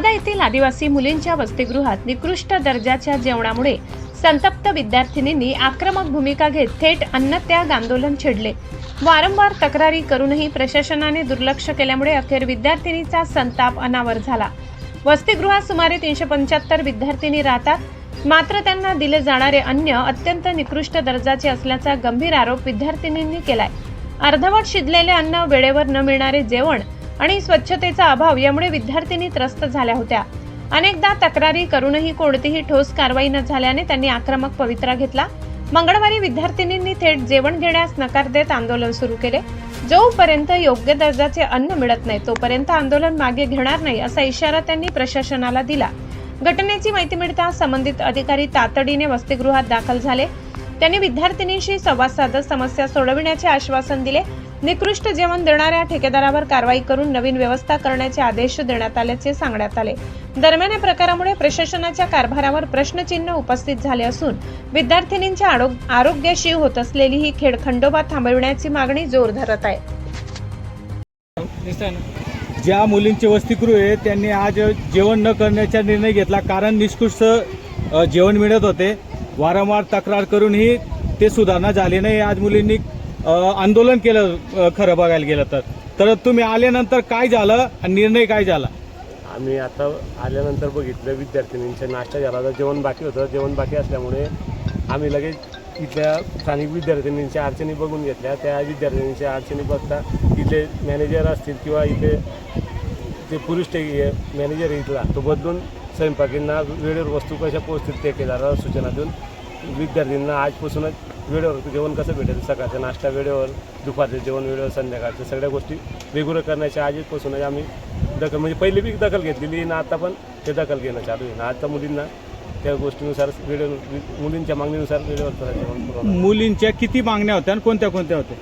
शहादा येथील आदिवासी मुलींच्या वसतिगृहात निकृष्ट दर्जाच्या जेवणामुळे संतप्त विद्यार्थिनींनी आक्रमक भूमिका घेत थेट अन्नत्याग आंदोलन छेडले। वारंवार तक्रारी करूनही प्रशासनाने दुर्लक्ष केल्यामुळे अखेर विद्यार्थिनीचा संताप अनावर झाला। वसतिगृहात सुमारे 375 विद्यार्थिनी राहतात, मात्र त्यांना दिले जाणारे अन्न अत्यंत निकृष्ट दर्जाचे असल्याचा गंभीर आरोप विद्यार्थिनींनी केलाय। अर्धवट शिजलेले अन्न, वेळेवर न मिळणारे जेवण आणि स्वच्छतेचा अभाव यामुळे विद्यार्थिनी त्रस्त झाल्या होत्या। अनेकदा तक्रारी करूनही कोणतीही ठोस कारवाई न झाल्याने त्यांनी आक्रमक पवित्रा घेतला। मंगळवारी विद्यार्थिनींनी थेट जेवण घेण्यास नकार देत आंदोलन सुरू केले। जोपर्यंत योग्य दर्जाचे अन्न मिळत नाही तोपर्यंत आंदोलन मागे घेणार नाही असा इशारा त्यांनी प्रशासनाला दिला। घटनेची माहिती मिळताच संबंधित अधिकारी तातडीने वसतिगृहात दाखल झाले। त्यांनी विद्यार्थिनींशी संवाद साधत समस्या सोडविण्याचे आश्वासन दिले। निकृष्ट जेवण देणाऱ्या ठेकेदारावर कारवाई करून नवीन व्यवस्था करण्याचे आदेश देण्यात आल्याचे सांगण्यात आले। दरम्यान या प्रकारामुळे प्रशासनाच्या कारभारावर प्रश्नचिन्ह उपस्थित झाले असून विद्यार्थिनींच्या आरोग्याशी होत असलेली ही खेळखंडोबा थांबविण्याची मागणी जोर धरत आहे। ज्या मुलींचे वसतिगृह आहे त्यांनी आज जेवण न करण्याचा निर्णय घेतला, कारण निकृष्ट जेवण मिळत होते। वारंवार तक्रार करूनही ते सुधारणा झाली नाही। आज मुलींनी आंदोलन केलं। खरं बघायला गेलं तर तुम्ही आल्यानंतर काय झालं आणि निर्णय काय झाला? आम्ही आता आल्यानंतर बघितलं विद्यार्थिनींचा नाश्ता झाला होता, जेवण बाकी होतं। जेवण बाकी असल्यामुळे आम्ही लगेच इथल्या स्थानिक विद्यार्थिनींच्या अडचणी बघून घेतल्या। त्या विद्यार्थिनींच्या अडचणी बघता इथले मॅनेजर असतील किंवा इथे जे पुरुष मॅनेजर आहे इथला, तो बदलून स्वयंपाकींना वेळेवर वस्तू कशा पोहोचतील ते केल्याला सूचना देऊन विद्यार्थ्यांना आजपासूनच वेळेवर जेवण कसं भेटेल, सकाळचा नाश्ता वेळेवर, दुपारचं जेवण वेळेवर, संध्याकाळच्या सगळ्या गोष्टी रेग्युलर करण्याच्या आजपासूनच आम्ही दखल, म्हणजे पहिली बी दखल घेतलेली ना, आता पण ते दखल घेणं चालू आहे ना। आता मुलींना त्या गोष्टीनुसार वेळेवर, मुलींच्या मागणीनुसार वेळेवर जेवण पुरवलं। मुलींच्या किती मागण्या होत्या आणि कोणत्या कोणत्या होत्या?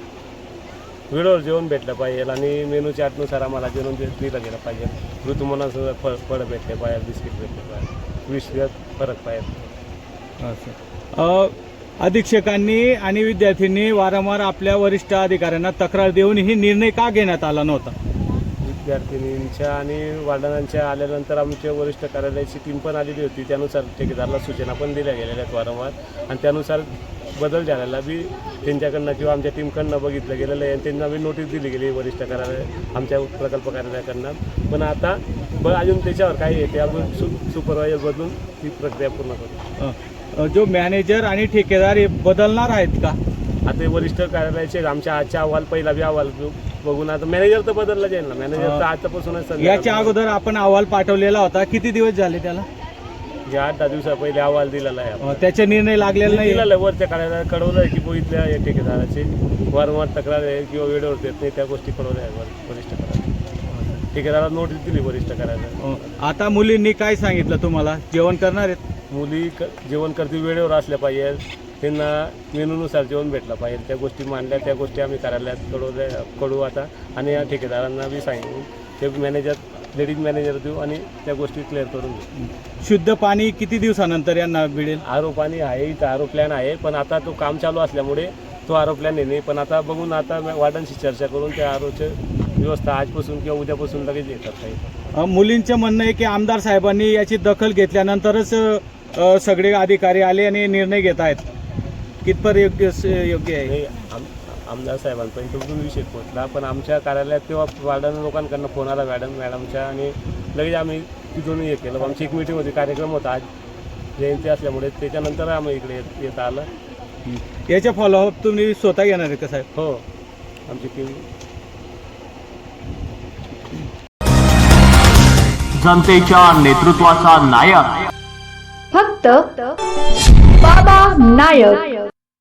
वेळेवर जेवण भेटलं पाहिजे आणि मेनू चार्टनुसार आम्हाला जेवण दिलं गेलं पाहिजे। ऋतुमानानुसार फळं भेटले पाहिजे, बिस्किट भेटले पाहिजे, विषयात फरक पाहिजे। अधीक्षकांनी आणि विद्यार्थ्यांनी वारंवार आपल्या वरिष्ठ अधिकाऱ्यांना तक्रार देऊनही निर्णय का घेण्यात आला नव्हता? विद्यार्थिनींच्या आणि वार्डनांच्या आल्यानंतर आमच्या वरिष्ठ कार्यालयाची टीम पण आलेली होती। त्यानुसार ठेकेदाराला सूचना पण दिल्या गेलेल्या आहेत वारंवार, आणि त्यानुसार बदल झालेला बी त्यांच्याकडनं किंवा आमच्या टीमकडनं बघितलं गेलेलं आहे। त्यांना बी नोटीस दिली गेली वरिष्ठ कार्यालय, आमच्या प्रकल्प कार्यालयाकडनं। पण आता अजून त्याच्यावर काय आहे ते आपण सुपरवायझर बदलून ती प्रक्रिया पूर्ण करू। जो मॅनेजर आणि ठेकेदार हे बदलणार आहेत का? आता वरिष्ठ कार्यालयाचे आमच्या आजचा अहवाल, पहिला बी अहवाल बघून आता मॅनेजर तर बदलला जाईल ना। मॅनेजर तर आतापासूनच, याच्या अगोदर आपण अहवाल पाठवलेला होता, किती दिवस झाले त्याला? 8-10 दिवसा पहिले अहवाल दिलेला आहे। त्याचा निर्णय लागलेला नाही? दिलेला वरच्या कार्यालयाला कळवलं आहे की बघितल्या या ठेकेदाराची वारंवार तक्रार आहे किंवा वेळेवर देत नाही, त्या गोष्टी कळवल्या आहे वरिष्ठ कार्यालय। ठेकेदाराला नोटीस दिली वरिष्ठ कार्यालय। आता मुलींनी काय सांगितलं तुम्हाला? जेवण करणार आहेत? मुली जेवण करतील, वेळेवर असल्या पाहिजे, त्यांना मेनूनुसार जेवण भेटलं पाहिजे, त्या गोष्टी मांडल्या। त्या गोष्टी आम्ही कार्यालयात कळू आता, आणि या ठेकेदारांना बी सांगू, ते मॅनेजर, लेडीज मॅनेजर देऊ आणि त्या गोष्टी क्लिअर करून देऊ। शुद्ध पाणी किती दिवसानंतर यांना मिळेल? आरो पाणी आहे, इथं आरो प्लॅन आहे, पण आता तो काम चालू असल्यामुळे तो आरो प्लॅन नाही। पण आता बघून, आता वार्डनशी चर्चा करून त्या आरोची व्यवस्था आजपासून किंवा उद्यापासून लगेच येतात काही। मुलींचं म्हणणं आहे की आमदार साहेबांनी याची दखल घेतल्यानंतरच सगळे अधिकारी आले आणि निर्णय घेत आहेत, कितपत योग्य आहे? आमदार साहेबांपर्यंत तुम्ही विषय पोहोचला, पण आमच्या कार्यालयात तेव्हा वार्डन लोकांकडनं फोन आला मॅडमच्या, आणि लगेच आम्ही तिथून हे केलं। आमची एक मीटिंग होती, कार्यक्रम होता आज जयंती असल्यामुळे, त्याच्यानंतर आम्ही इकडे येता आलं। याच्या फॉलोअप तुम्ही स्वतः घेणार आहे का साहेब? हो, आमची टीम। जनतेच्या नेतृत्वाचा नायक फक्त बाबा नायक।